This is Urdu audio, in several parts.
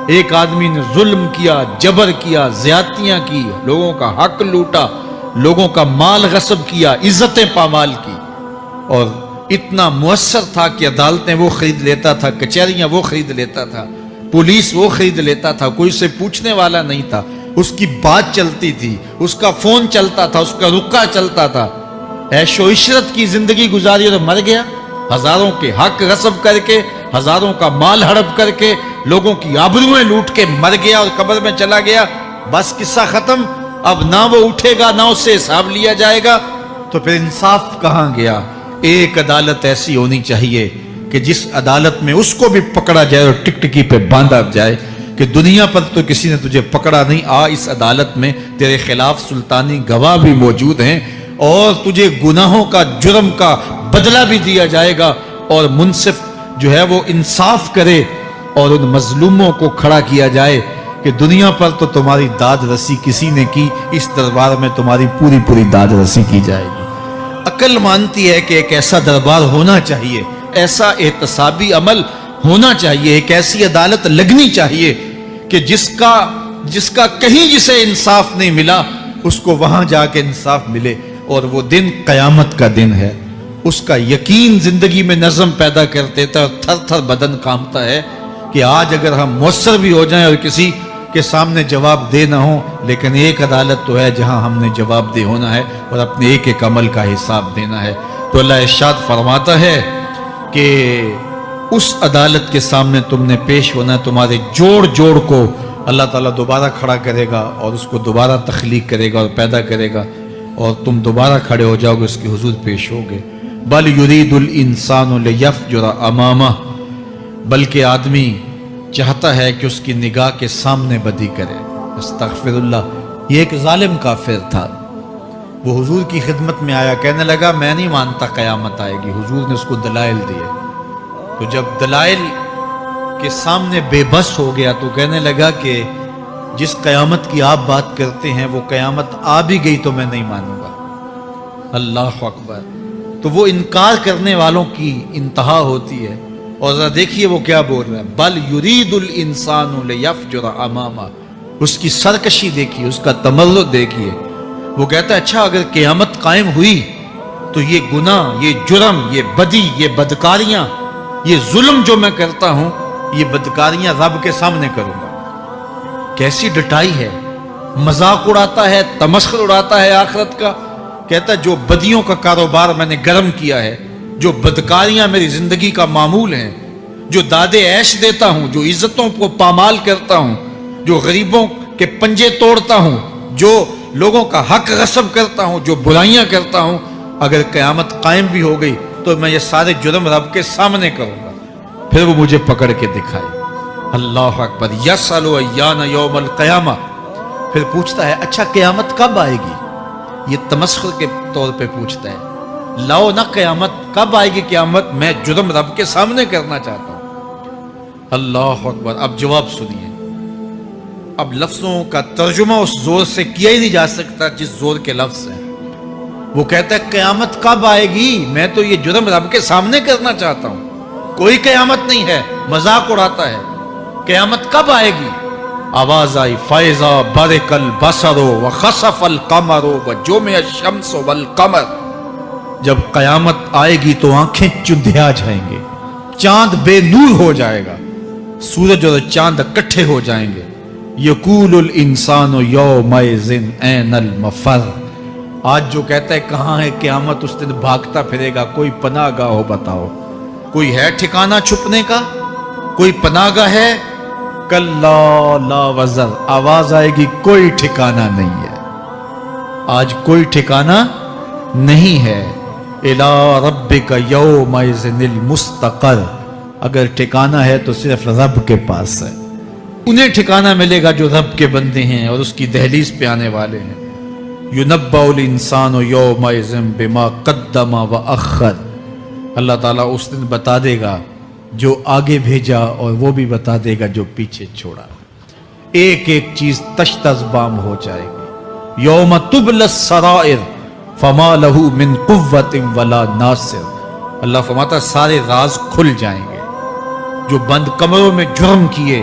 ایک آدمی نے ظلم کیا، جبر کیا، زیادتیاں کی، لوگوں کا حق لوٹا، لوگوں کا مال غصب کیا، عزتیں پامال کی، اور اتنا مؤثر تھا کہ عدالتیں وہ خرید لیتا تھا، کچہریاں وہ خرید لیتا تھا، پولیس وہ خرید لیتا تھا، کوئی اسے پوچھنے والا نہیں تھا، اس کی بات چلتی تھی، اس کا فون چلتا تھا، اس کا رکا چلتا تھا، عیش و عشرت کی زندگی گزاری اور مر گیا، ہزاروں کے حق غصب کر کے، ہزاروں کا مال ہڑپ کر کے، لوگوں کی آبروئیں لوٹ کے مر گیا اور قبر میں چلا گیا، بس قصہ ختم۔ اب نہ وہ اٹھے گا نہ اس سے حساب لیا جائے گا، تو پھر انصاف کہاں گیا؟ ایک عدالت ایسی ہونی چاہیے کہ جس عدالت میں اس کو بھی پکڑا جائے اور ٹکٹکی پہ باندھا جائے کہ دنیا پر تو کسی نے تجھے پکڑا نہیں، آ اس عدالت میں تیرے خلاف سلطانی گواہ بھی موجود ہیں اور تجھے گناہوں کا، جرم کا بدلہ بھی دیا جائے گا، اور منصف جو ہے وہ انصاف کرے اور ان مظلوموں کو کھڑا کیا جائے کہ دنیا پر تو تمہاری داد رسی کسی نے کی، اس دربار میں تمہاری پوری پوری داد رسی کی جائے گی۔ عقل مانتی ہے کہ ایک ایسا دربار ہونا چاہیے، ایسا احتسابی عمل ہونا چاہیے، ایک ایسی عدالت لگنی چاہیے کہ جس کا کہیں جسے انصاف نہیں ملا اس کو وہاں جا کے انصاف ملے، اور وہ دن قیامت کا دن ہے۔ اس کا یقین زندگی میں نظم پیدا کر دیتا ہے اور تھر تھر بدن کانپتا ہے کہ آج اگر ہم مؤثر بھی ہو جائیں اور کسی کے سامنے جواب دے نہ ہو، لیکن ایک عدالت تو ہے جہاں ہم نے جواب دہ ہونا ہے اور اپنے ایک ایک عمل کا حساب دینا ہے۔ تو اللہ ارشاد فرماتا ہے کہ اس عدالت کے سامنے تم نے پیش ہونا ہے، تمہارے جوڑ جوڑ کو اللہ تعالیٰ دوبارہ کھڑا کرے گا اور اس کو دوبارہ تخلیق کرے گا اور پیدا کرے گا، اور تم دوبارہ کھڑے ہو جاؤ گے، اس کے حضور پیش ہوگے۔ بل یرید الانسان لیفجر امامہ، بلکہ آدمی چاہتا ہے کہ اس کی نگاہ کے سامنے بدی کرے۔ استغفر اللہ۔ یہ ایک ظالم کافر تھا، وہ حضور کی خدمت میں آیا، کہنے لگا میں نہیں مانتا قیامت آئے گی۔ حضور نے اس کو دلائل دیے، تو جب دلائل کے سامنے بے بس ہو گیا تو کہنے لگا کہ جس قیامت کی آپ بات کرتے ہیں وہ قیامت آ بھی گئی تو میں نہیں مانوں گا۔ اللہ اکبر۔ تو وہ انکار کرنے والوں کی انتہا ہوتی ہے، اور ذرا دیکھیے وہ کیا بول رہا ہے، بل یرید الانسان لیفجر امامہ۔ اس کی سرکشی دیکھیے، اس کا تمرد دیکھیے۔ وہ کہتا ہے اچھا اگر قیامت قائم ہوئی تو یہ گناہ، یہ جرم، یہ بدی، یہ بدکاریاں، یہ ظلم جو میں کرتا ہوں، یہ بدکاریاں رب کے سامنے کروں گا۔ کیسی ڈٹائی ہے، مذاق اڑاتا ہے، تمسخر اڑاتا ہے آخرت کا۔ کہتا ہے جو بدیوں کا کاروبار میں نے گرم کیا ہے، جو بدکاریاں میری زندگی کا معمول ہیں، جو دادے عیش دیتا ہوں، جو عزتوں کو پامال کرتا ہوں، جو غریبوں کے پنجے توڑتا ہوں، جو لوگوں کا حق غصب کرتا ہوں، جو برائیاں کرتا ہوں، اگر قیامت قائم بھی ہو گئی تو میں یہ سارے جرم رب کے سامنے کروں گا، پھر وہ مجھے پکڑ کے دکھائے۔ اللہ اکبر۔ یسأل ایان یوم القیامہ۔ پھر پوچھتا ہے اچھا قیامت کب آئے گی؟ یہ تمسخر کے طور پہ پوچھتا ہے، لاؤ نہ قیامت، کب آئے گی قیامت؟ میں جرم رب کے سامنے کرنا چاہتا ہوں۔ اللہ اکبر۔ اب جواب سنیے۔ اب لفظوں کا ترجمہ اس زور سے کیا ہی نہیں جا سکتا جس زور کے لفظ ہیں۔ وہ کہتا ہے قیامت کب آئے گی؟ میں تو یہ جرم رب کے سامنے کرنا چاہتا ہوں، کوئی قیامت نہیں ہے، مذاق اڑاتا ہے۔ قیامت کب آئے گی؟ آواز آئی، فَإِذَا بَرِقَ الْبَصَرُ وَخَسَفَ الْقَمَرُ وَجُمِعَ الشَّمْسُ وَالْقَمَرُ۔ جب قیامت آئے گی تو آنکھیں چندھیا جائیں گے، چاند بے نور ہو جائے گا، سورج اور چاند اکٹھے ہو جائیں گے۔ یقول الانسان یومئذ این المفر۔ آج جو کہتا ہے کہاں ہے قیامت، اس دن بھاگتا پھرے گا، کوئی پناہ گاہ ہو بتاؤ، کوئی ہے ٹھکانہ چھپنے کا، کوئی پناہ گاہ ہے؟ کلا لا وزر۔ آواز آئے گی کوئی ٹھکانہ نہیں ہے، آج کوئی ٹھکانہ نہیں ہے۔ الی ربک یومئذ المستقر۔ اگر ٹھکانہ ہے تو صرف رب کے پاس ہے، انہیں ٹھکانہ ملے گا جو رب کے بندے ہیں اور اس کی دہلیز پہ آنے والے ہیں۔ ینبأ الانسان یومئذ بما قدم واخر۔ اللہ تعالیٰ اس دن بتا دے گا جو آگے بھیجا اور وہ بھی بتا دے گا جو پیچھے چھوڑا۔ ایک ایک چیز تشت ازبام ہو جائے گی۔ یوم تبلی السرائر فما لہ من قوت ولا ناصر۔ اللہ فرماتا ہے سارے راز کھل جائیں گے۔ جو بند کمروں میں جرم کیے،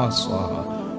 ahsaha।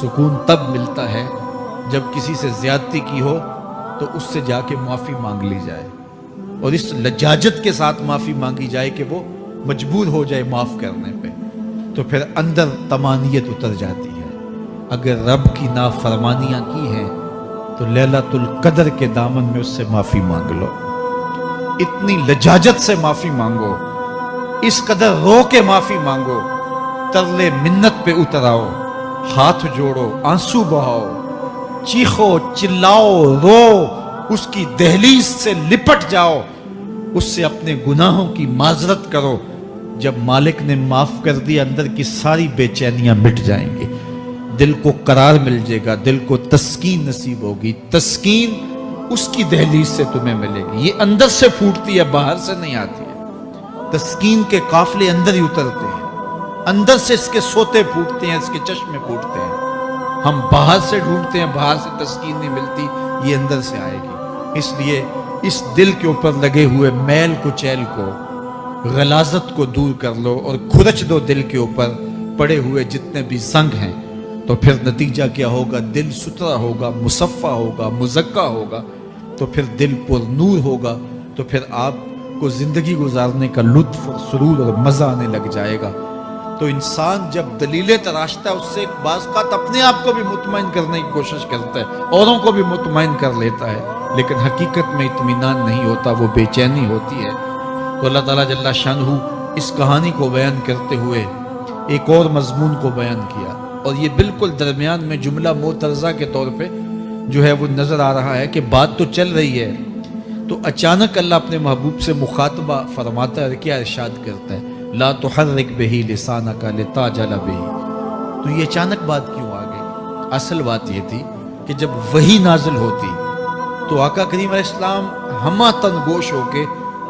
سکون تب ملتا ہے جب کسی سے زیادتی کی ہو تو اس سے جا کے معافی مانگ لی جائے، اور اس لجاجت کے ساتھ معافی مانگی جائے کہ وہ مجبور ہو جائے معاف کرنے پہ، تو پھر اندر طمانیت اتر جاتی ہے۔ اگر رب کی نافرمانیاں کی ہیں تو لیلۃ القدر کے دامن میں اس سے معافی مانگ لو، اتنی لجاجت سے معافی مانگو، اس قدر رو کے معافی مانگو، ترلے منت پہ اتر آؤ، ہاتھ جوڑو، آنسو بہاؤ، چیخو، چلاؤ، رو، اس کی دہلیز سے لپٹ جاؤ، اس سے اپنے گناہوں کی معذرت کرو۔ جب مالک نے معاف کر دیا اندر کی ساری بے چینیاں مٹ جائیں گی، دل کو قرار مل جائے گا، دل کو تسکین نصیب ہوگی۔ تسکین اس کی دہلیز سے تمہیں ملے گی، یہ اندر سے پھوٹتی ہے، باہر سے نہیں آتی ہے۔ تسکین کے قافلے اندر ہی اترتے ہیں، اندر سے اس کے سوتے پھوٹتے ہیں، اس کے چشمے پھوٹتے ہیں۔ ہم باہر سے ڈھونڈتے ہیں، باہر سے تسکین نہیں ملتی، یہ اندر سے آئے گی۔ اس لیے اس دل کے اوپر لگے ہوئے میل کچیل کو، غلاظت کو دور کر لو اور کھرچ دو دل کے اوپر پڑے ہوئے جتنے بھی زنگ ہیں، تو پھر نتیجہ کیا ہوگا؟ دل ستھرا ہوگا، مصفا ہوگا، مزکا ہوگا، تو پھر دل پر نور ہوگا، تو پھر آپ کو زندگی گزارنے کا لطف اور سرور اور مزہ آنے لگ جائے گا۔ تو انسان جب دلیلیں تراشتا ہے، اس سے بعض اوقات اپنے آپ کو بھی مطمئن کرنے کی کوشش کرتا ہے، اوروں کو بھی مطمئن کر لیتا ہے، لیکن حقیقت میں اطمینان نہیں ہوتا، وہ بے چینی ہوتی ہے۔ تو اللہ تعالیٰ جل شانہ اس کہانی کو بیان کرتے ہوئے ایک اور مضمون کو بیان کیا، اور یہ بالکل درمیان میں جملہ معترضہ کے طور پہ جو ہے وہ نظر آ رہا ہے کہ بات تو چل رہی ہے، تو اچانک اللہ اپنے محبوب سے مخاطبہ فرماتا ہے، کیا ارشاد کرتا ہے؟ لا تحرک بہ لسانک لتعجل بہ۔ تو یہ اچانک بات کیوں آ گئی؟ اصل بات یہ تھی کہ جب وحی نازل ہوتی تو آقا کریم علیہ السلام ہمہ تن گوش ہو کے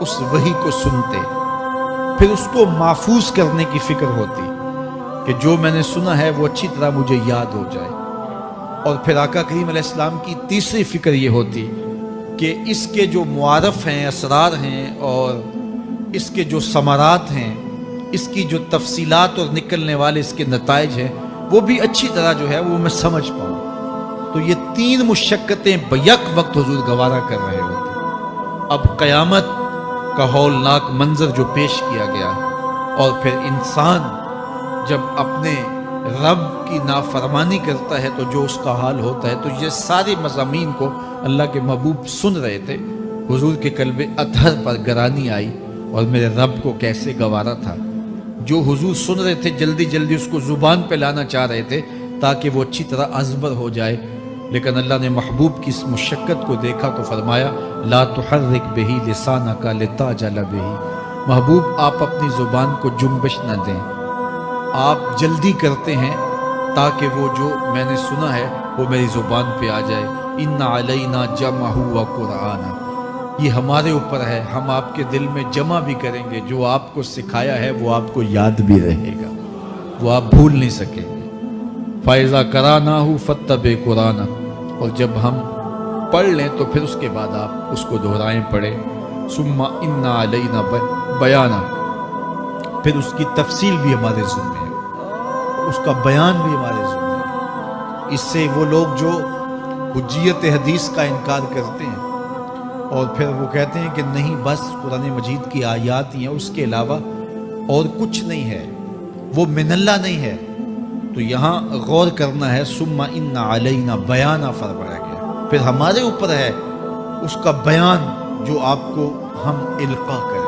اس وحی کو سنتے، پھر اس کو محفوظ کرنے کی فکر ہوتی کہ جو میں نے سنا ہے وہ اچھی طرح مجھے یاد ہو جائے، اور پھر آقا کریم علیہ السلام کی تیسری فکر یہ ہوتی کہ اس کے جو معارف ہیں، اسرار ہیں، اور اس کے جو ثمرات ہیں، اس کی جو تفصیلات اور نکلنے والے اس کے نتائج ہیں، وہ بھی اچھی طرح جو ہے وہ میں سمجھ پاؤں۔ تو یہ تین مشقتیں بیک وقت حضور گوارا کر رہے ہوتے۔ اب قیامت کا ہولناک منظر جو پیش کیا گیا، اور پھر انسان جب اپنے رب کی نافرمانی کرتا ہے تو جو اس کا حال ہوتا ہے، تو یہ سارے مضامین کو اللہ کے محبوب سن رہے تھے۔ حضور کے قلب اطہر پر گرانی آئی، اور میرے رب کو کیسے گوارا تھا۔ جو حضور سن رہے تھے جلدی جلدی اس کو زبان پہ لانا چاہ رہے تھے تاکہ وہ اچھی طرح ازبر ہو جائے، لیکن اللہ نے محبوب کی اس مشقت کو دیکھا تو فرمایا لا تحرک بہ لسانک لتعجل بہ۔ محبوب آپ اپنی زبان کو جنبش نہ دیں، آپ جلدی کرتے ہیں تاکہ وہ جو میں نے سنا ہے وہ میری زبان پہ آ جائے۔ ان علینا جمعہ و قرآن، یہ ہمارے اوپر ہے، ہم آپ کے دل میں جمع بھی کریں گے، جو آپ کو سکھایا ہے وہ آپ کو یاد بھی رہے گا، وہ آپ بھول نہیں سکیں گے۔ فَإِذَا قَرَأْنَاهُ فَاتَّبِعْ قُرْآنَهُ، اور جب ہم پڑھ لیں تو پھر اس کے بعد آپ اس کو دہرائیں پڑھیں۔ ثُمَّ إِنَّ عَلَيْنَا بَيَانَهُ، پھر اس کی تفصیل بھی ہمارے ذمہ ہے، اس کا بیان بھی ہمارے ذمہ ہے۔ اس سے وہ لوگ جو حجیت حدیث کا انکار کرتے ہیں اور پھر وہ کہتے ہیں کہ نہیں بس قرآن مجید کی آیات ہی ہیں، اس کے علاوہ اور کچھ نہیں ہے، وہ من اللہ نہیں ہے، تو یہاں غور کرنا ہے۔ ثم ان علینا بیانہ فرمایا گیا، پھر ہمارے اوپر ہے اس کا بیان جو آپ کو ہم القاء کریں۔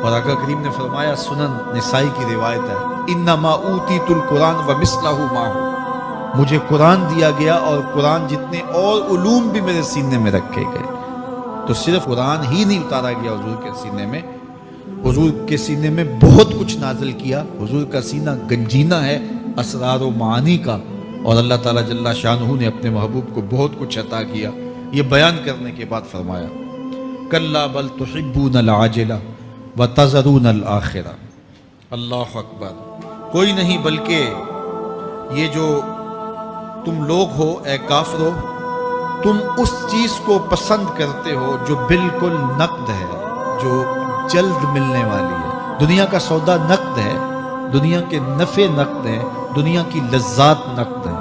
اور آقا کریم نے فرمایا، سنن نسائی کی روایت ہے، انما اوتیت القرآن ومثلہ معہ، مجھے قرآن دیا گیا اور قرآن جتنے اور علوم بھی میرے سینے میں رکھے گئے۔ تو صرف قرآن ہی نہیں اتارا گیا حضور کے سینے میں، حضور کے سینے میں بہت کچھ نازل کیا۔ حضور کا سینہ گنجینہ ہے اسرار و معانی کا، اور اللہ تعالیٰ جل شانہ نے اپنے محبوب کو بہت کچھ عطا کیا۔ یہ بیان کرنے کے بعد فرمایا کلا بل تحبون العاجلہ وتذرون الآخرہ۔ اللہ اکبر، کوئی نہیں بلکہ یہ جو تم لوگ ہو اے کافرو، تم اس چیز کو پسند کرتے ہو جو بالکل نقد ہے، جو جلد ملنے والی ہے۔ دنیا کا سودا نقد ہے، دنیا کے نفع نقد ہیں، دنیا کی لذات نقد ہیں،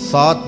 7